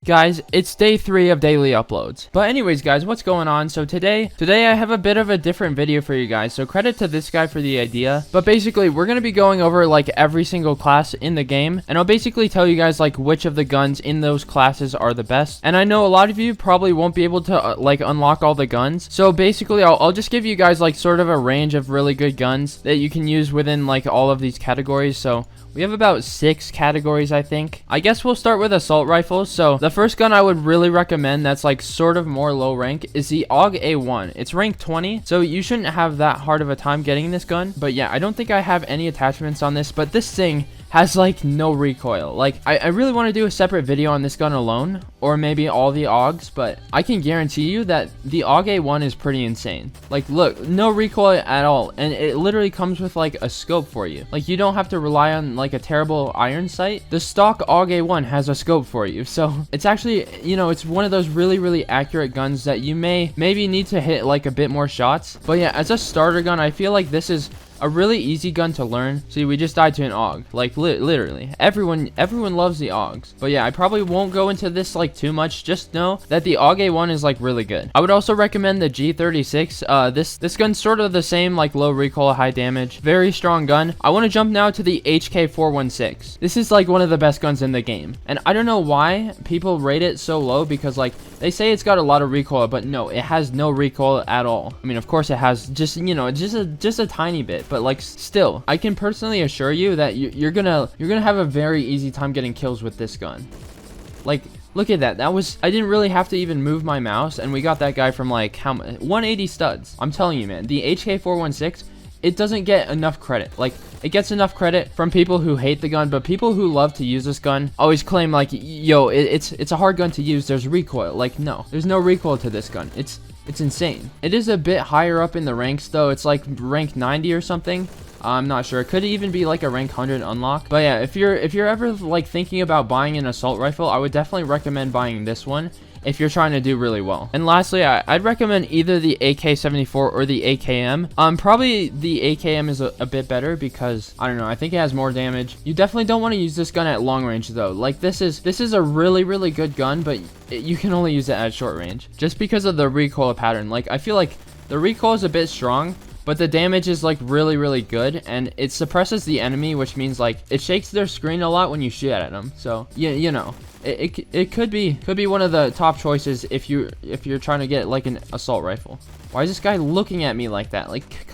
Guys, it's day 3 of daily uploads. But anyways, guys, what's going on? So today I have a bit of a different video for you guys. So credit to this guy for the idea. But basically, we're going to be going over like every single class in the game. And I'll basically tell you guys like which of the guns in those classes are the best. And I know a lot of you probably won't be able to like unlock all the guns. So basically, I'll just give you guys like sort of a range of really good guns that you can use within like all of these categories. So we have about 6 categories, I think. I guess we'll start with assault rifles. So the first gun I would really recommend that's like sort of more low rank is the AUG A1. It's rank 20, so you shouldn't have that hard of a time getting this gun. But yeah, I don't think I have any attachments on this, but this thing has like no recoil. Like I really want to do a separate video on this gun alone, or maybe all the AUGs, but I can guarantee you that the AUG A1 is pretty insane. Like look, no recoil at all, and it literally comes with like a scope for you. Like you don't have to rely on like a terrible iron sight. The stock AUG A1 has a scope for you, so it's actually, you know, it's one of those really accurate guns that you maybe need to hit like a bit more shots. But yeah, as a starter gun, I feel like this is a really easy gun to learn. See, we just died to an AUG. Like literally everyone loves the AUGs. But yeah, I probably won't go into this like too much. Just know that the AUG A1 is like really good. I would also recommend the G36. This gun's sort of the same, like low recoil, high damage, very strong gun. I want to jump now to the HK416. This is like one of the best guns in the game, and I don't know why people rate it so low, because like they say it's got a lot of recoil, but no, it has no recoil at all. I mean, of course it has just, you know, just a tiny bit, but like still, I can personally assure you that you're gonna have a very easy time getting kills with this gun. Like look at that. I didn't really have to even move my mouse, and we got that guy from like how much, 180 studs. I'm telling you, man, the HK416, it doesn't get enough credit. Like it gets enough credit from people who hate the gun, but people who love to use this gun always claim like, yo, it's a hard gun to use, there's recoil. Like no, there's no recoil to this gun. It's insane. It is a bit higher up in the ranks though. It's like rank 90 or something. I'm not sure. It could even be like a rank 100 unlock. But yeah, if you're ever like thinking about buying an assault rifle, I would definitely recommend buying this one if you're trying to do really well. And lastly, I'd recommend either the AK-74 or the AKM. Probably the AKM is a bit better because, I don't know, I think it has more damage. You definitely don't want to use this gun at long range though. Like this is a really good gun, but you can only use it at short range just because of the recoil pattern. Like I feel like the recoil is a bit strong, but the damage is like really good, and it suppresses the enemy, which means like it shakes their screen a lot when you shoot at them. So you know, it could be one of the top choices if you're trying to get like an assault rifle. Why is this guy looking at me like that? Like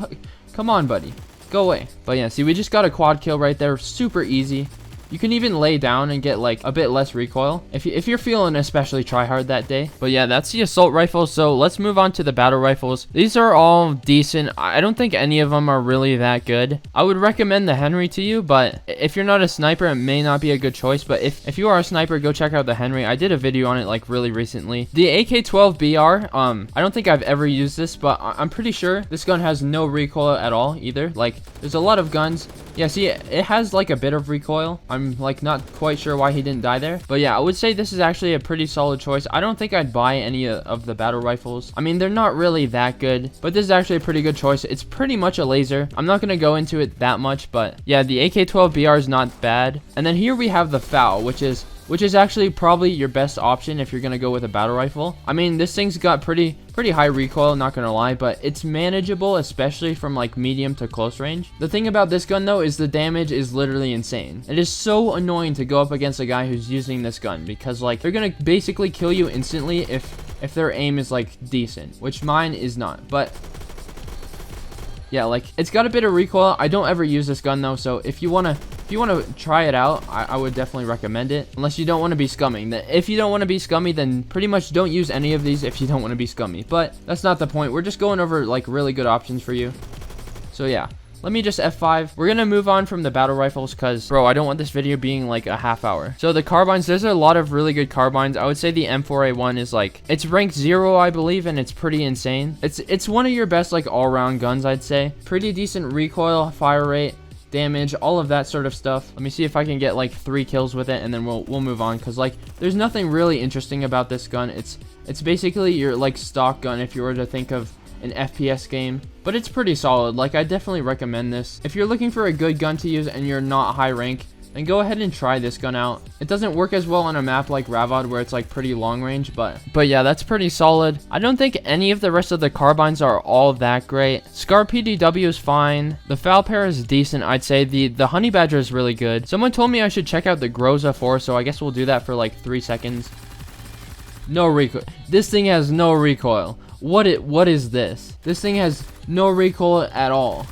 come on, buddy, go away. But yeah, see, we just got a quad kill right there, super easy. You can even lay down and get like a bit less recoil if you're feeling especially try hard that day. But yeah, that's the assault rifle. So let's move on to the battle rifles. These are all decent. I don't think any of them are really that good. I would recommend the Henry to you, but if you're not a sniper, it may not be a good choice. But if you are a sniper, go check out the Henry. I did a video on it like really recently. The AK-12BR, I don't think I've ever used this, but I'm pretty sure this gun has no recoil at all either. Like there's a lot of guns. Yeah, see, it has like a bit of recoil. I'm like not quite sure why he didn't die there. But yeah, I would say this is actually a pretty solid choice. I don't think I'd buy any of the battle rifles. I mean, they're not really that good, but this is actually a pretty good choice. It's pretty much a laser. I'm not going to go into it that much, but yeah, the AK-12BR is not bad. And then here we have the FAL, which is actually probably your best option if you're going to go with a battle rifle. I mean, this thing's got pretty high recoil, not gonna lie, but it's manageable, especially from like medium to close range. The thing about this gun though is the damage is literally insane. It is so annoying to go up against a guy who's using this gun, because like they're gonna basically kill you instantly if their aim is like decent, which mine is not. But yeah, like it's got a bit of recoil. I don't ever use this gun though, so if you want to try it out, I would definitely recommend it, unless you don't want to be scummy. If you don't want to be scummy, then pretty much don't use any of these if you don't want to be scummy. But that's not the point. We're just going over like really good options for you. So yeah, let me just F5. We're gonna move on from the battle rifles because, bro, I don't want this video being like a half hour. So the carbines, there's a lot of really good carbines. I would say the M4A1 is like, it's ranked 0, I believe, and it's pretty insane. It's one of your best like all-round guns, I'd say. Pretty decent recoil, fire rate, damage, all of that sort of stuff. Let me see if I can get like 3 kills with it, and then we'll move on, because like there's nothing really interesting about this gun. It's basically your like stock gun if you were to think of an FPS game, but it's pretty solid. Like I definitely recommend this if you're looking for a good gun to use and you're not high rank. and go ahead and try this gun out. It doesn't work as well on a map like Ravod where it's like pretty long range, but yeah, that's pretty solid. I don't think any of the rest of the carbines are all that great. Scar PDW is fine. The Foul Pair is decent, I'd say. The Honey Badger is really good. Someone told me I should check out the Groza 4, so I guess we'll do that for like 3 seconds. No recoil. This thing has no recoil. What is this? This thing has no recoil at all.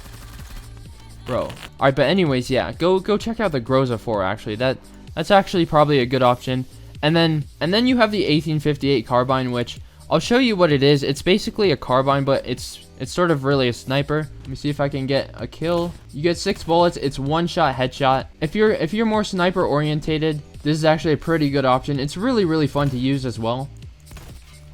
Bro. Alright, but anyways, yeah, go check out the Groza 4 actually. That's actually probably a good option. And then you have the 1858 carbine, which I'll show you what it is. It's basically a carbine, but it's sort of really a sniper. Let me see if I can get a kill. You get 6 bullets. It's one-shot headshot. If you're more sniper orientated, this is actually a pretty good option. It's really fun to use as well.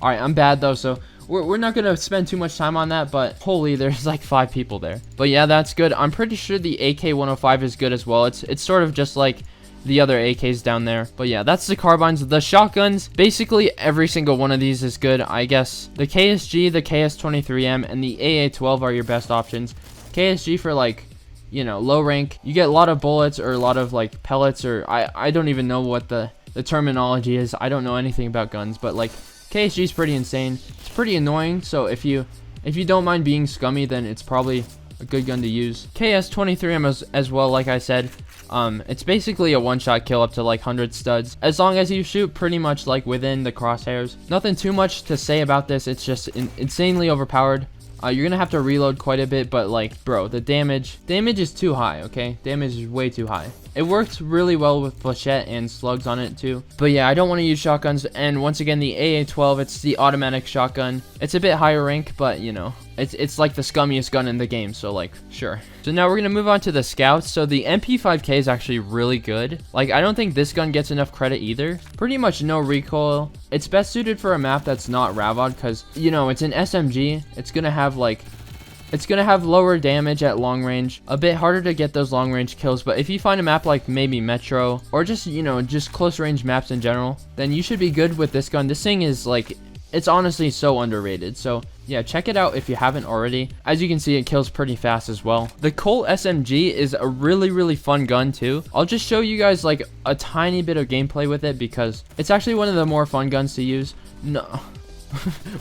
Alright, I'm bad though, so we're not going to spend too much time on that, but holy, there's like 5 people there. But yeah, that's good. I'm pretty sure the AK-105 is good as well. It's sort of just like the other AKs down there. But yeah, that's the carbines. The shotguns, basically every single one of these is good. I guess the KSG, the KS-23M, and the AA-12 are your best options. KSG for like, you know, low rank. You get a lot of bullets or a lot of like pellets, or I don't even know what the terminology is. I don't know anything about guns, but like KSG is pretty insane. It's pretty annoying, so if you don't mind being scummy, then it's probably a good gun to use. KS-23M as well, like I said. It's basically a one-shot kill up to like 100 studs, as long as you shoot pretty much like within the crosshairs. Nothing too much to say about this. It's just insanely overpowered. You're gonna have to reload quite a bit, but like, bro, the damage is too high. Okay, damage is way too high. It works really well with flechette and slugs on it too. But yeah, I don't want to use shotguns. And once again, the AA-12, it's the automatic shotgun. It's a bit higher rank, but you know, it's like the scummiest gun in the game, so like, sure. So now we're gonna move on to the scouts. So the MP5K is actually really good. Like, I don't think this gun gets enough credit either. Pretty much no recoil. It's best suited for a map that's not Ravod, because you know, it's an SMG. It's gonna have lower damage at long range, a bit harder to get those long range kills. But if you find a map like maybe Metro, or just, you know, just close range maps in general, then you should be good with this gun. This thing is like, it's honestly so underrated. So yeah, check it out if you haven't already. As you can see, it kills pretty fast as well. The Colt SMG is a really fun gun too. I'll just show you guys like a tiny bit of gameplay with it, because it's actually one of the more fun guns to use. No.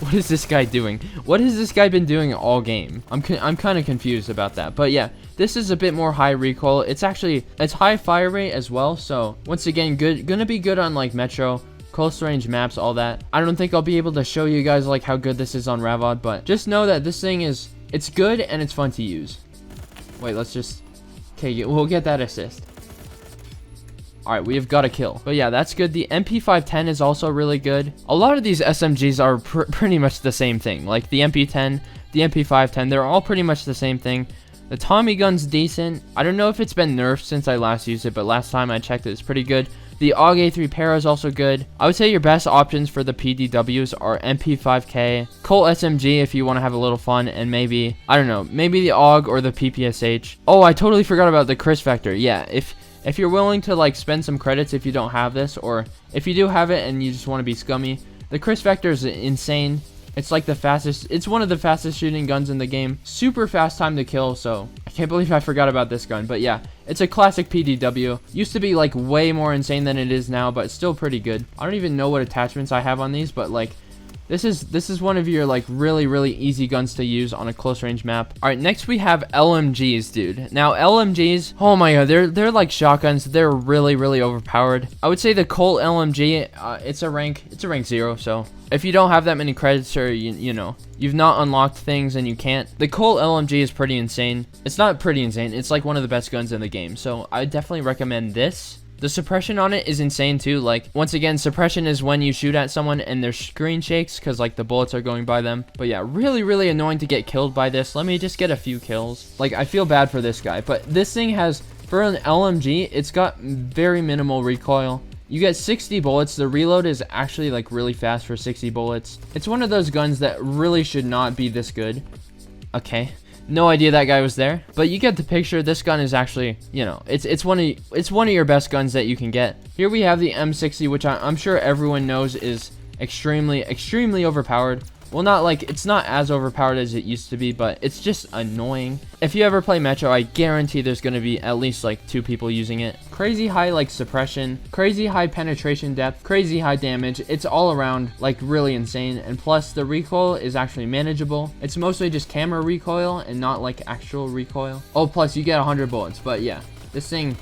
What is this guy doing? What has this guy been doing all game? I'm kind of confused about that. But yeah, this is a bit more high recoil. It's high fire rate as well. So once again, gonna be good on like Metro, close range maps, all that. I don't think I'll be able to show you guys like how good this is on Ravod, but just know that this thing it's good and it's fun to use. Wait, let's just, okay, we'll get that assist. Alright, we have got a kill. But yeah, that's good. The MP510 is also really good. A lot of these SMGs are pretty much the same thing. Like the MP10, the MP510, they're all pretty much the same thing. The Tommy gun's decent. I don't know if it's been nerfed since I last used it, but last time I checked it's pretty good. The AUG A3 Para is also good. I would say your best options for the PDWs are MP5K, Colt SMG if you want to have a little fun, and maybe, I don't know, maybe the AUG or the PPSH. Oh, I totally forgot about the Chris Vector. Yeah, if you're willing to like spend some credits if you don't have this, or if you do have it and you just want to be scummy, the Chris Vector is insane. It's like it's one of the fastest shooting guns in the game. Super fast time to kill, so I can't believe I forgot about this gun. But yeah, it's a classic PDW. Used to be like way more insane than it is now, but it's still pretty good. I don't even know what attachments I have on these, but like, this is one of your like really easy guns to use on a close range map. All right, next we have LMGs, dude. Now LMGs, oh my god, they're like shotguns. They're really overpowered. I would say the Colt LMG, it's a rank 0. So if you don't have that many credits, or you know, you've not unlocked things and you can't, the Colt LMG is pretty insane. It's not pretty insane. It's like one of the best guns in the game. So I definitely recommend this. The suppression on it is insane too. Like, once again, suppression is when you shoot at someone and their screen shakes because like the bullets are going by them. But yeah, really annoying to get killed by this. Let me just get a few kills. Like, I feel bad for this guy, but this thing has, for an LMG, it's got very minimal recoil. You get 60 bullets. The reload is actually like really fast for 60 bullets. It's one of those guns that really should not be this good. Okay. No idea that guy was there, but you get the picture. This gun is actually, you know, it's one of your best guns that you can get. Here we have the M60, which I'm sure everyone knows is extremely overpowered. well, not like, it's not as overpowered as it used to be, but it's just annoying. If you ever play Metro, I guarantee there's going to be at least like 2 people using it. Crazy high like suppression, crazy high penetration depth, crazy high damage. It's all around like really insane. And plus the recoil is actually manageable. It's mostly just camera recoil and not like actual recoil. Oh, plus you get 100 bullets. But yeah, this thing,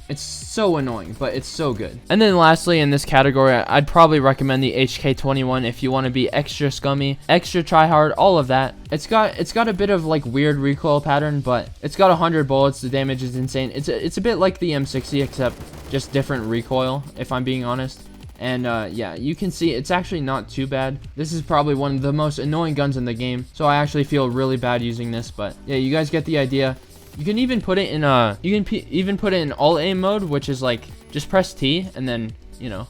it's so annoying, but it's so good. And then lastly, in this category, I'd probably recommend the HK21 if you want to be extra scummy, extra tryhard, all of that. It's got a bit of like weird recoil pattern, but it's got 100 bullets. The damage is insane. It's a bit like the M60, except just different recoil, if I'm being honest. And yeah, you can see it's actually not too bad. This is probably one of the most annoying guns in the game, so I actually feel really bad using this. But yeah, you guys get the idea. You can even put it in even put it in all aim mode, which is like just press T and then, you know,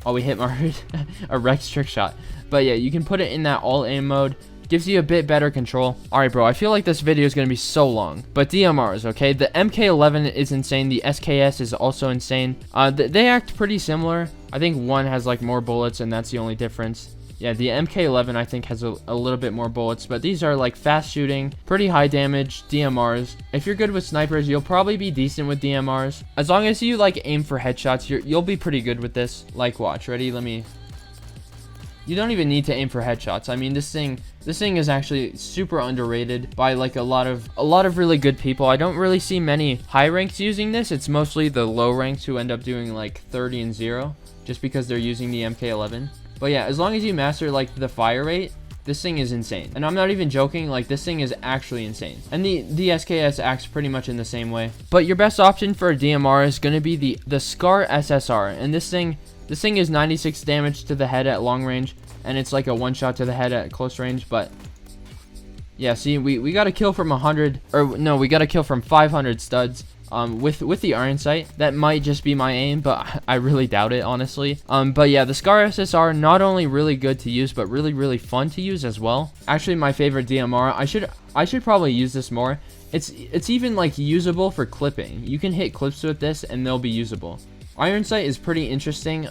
oh, we hit a Rex trick shot. But yeah, you can put it in that all aim mode. Gives you a bit better control. Alright, bro, I feel like this video is going to be so long. But DMRs, okay? The MK11 is insane. The SKS is also insane. They act pretty similar. I think one has like more bullets, and that's the only difference. Yeah, the MK11 I think has a little bit more bullets, but these are like fast shooting, pretty high damage DMRs. If you're good with snipers, you'll probably be decent with DMRs. As long as you like aim for headshots, you'll be pretty good with this. Like, watch, ready? You don't even need to aim for headshots. I mean, this thing is actually super underrated by like a lot of really good people. I don't really see many high ranks using this. It's mostly the low ranks who end up doing like 30 and 0 just because they're using the MK11. But yeah, as long as you master like the fire rate, this thing is insane. And I'm not even joking, like this thing is actually insane. And the SKS acts pretty much in the same way. But your best option for a DMR is going to be the Scar SSR. And this thing is 96 damage to the head at long range, and it's like a one shot to the head at close range. But yeah, see, we got a kill from 100, or no, we got a kill from 500 studs. With the iron sight. That might just be my aim, but I really doubt it, honestly. But yeah, the Scar SSR, not only really good to use, but really fun to use as well. Actually, my favorite DMR. I should probably use this more. It's even like usable for clipping. You can hit clips with this and they'll be usable. Iron sight is pretty interesting.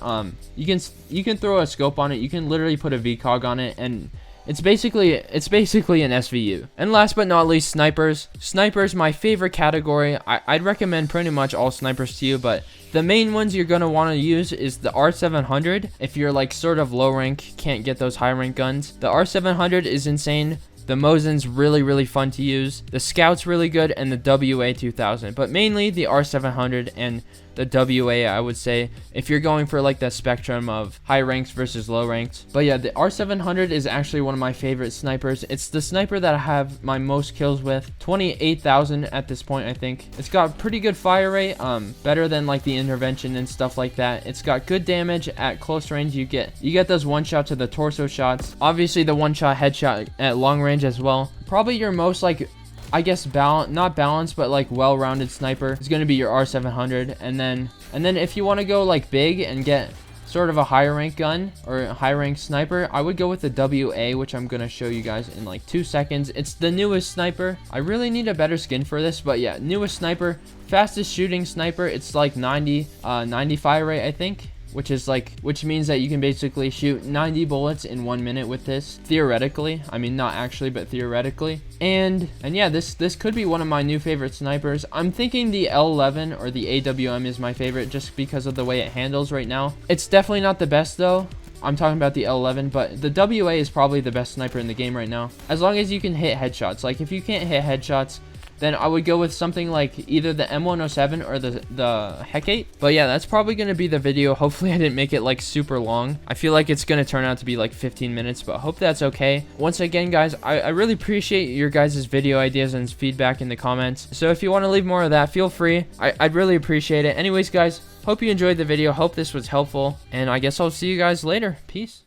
You can throw a scope on it. You can literally put a VCOG on it, and it's basically an SVU. And last but not least, snipers. Snipers, my favorite category. I'd recommend pretty much all snipers to you, but the main ones you're going to want to use is the R700. If you're like sort of low rank, can't get those high rank guns. The R700 is insane. The Mosin's really fun to use. The Scout's really good, and the WA2000. But mainly the R700 and the WA, I would say, if you're going for like the spectrum of high ranks versus low ranks. But yeah, the R700 is actually one of my favorite snipers. It's the sniper that I have my most kills with. 28,000 at this point, I think. It's got pretty good fire rate, better than like the intervention and stuff like that. It's got good damage at close range. You get those one shot to the torso shots. Obviously the one shot headshot at long range as well. Probably your most like, I guess not balanced, but like well-rounded sniper is going to be your R700. And then if you want to go like big and get sort of a higher rank gun or a high rank sniper, I would go with the WA, which I'm going to show you guys in like 2 seconds. It's the newest sniper. I really need a better skin for this, but yeah, newest sniper, fastest shooting sniper. It's like 90 fire rate, I think. Which means that you can basically shoot 90 bullets in 1 minute with this, theoretically. I mean, not actually, but theoretically. And yeah, this could be one of my new favorite snipers. I'm thinking the L11 or the AWM is my favorite just because of the way it handles right now. It's definitely not the best though. I'm talking about the L11, but the WA is probably the best sniper in the game right now. As long as you can hit headshots. Like if you can't hit headshots, then I would go with something like either the M107 or the Hecate. But yeah, that's probably going to be the video. Hopefully I didn't make it like super long. I feel like it's going to turn out to be like 15 minutes, but I hope that's okay. Once again, guys, I really appreciate your guys' video ideas and feedback in the comments. So if you want to leave more of that, feel free. I'd really appreciate it. Anyways, guys, hope you enjoyed the video. Hope this was helpful. And I guess I'll see you guys later. Peace.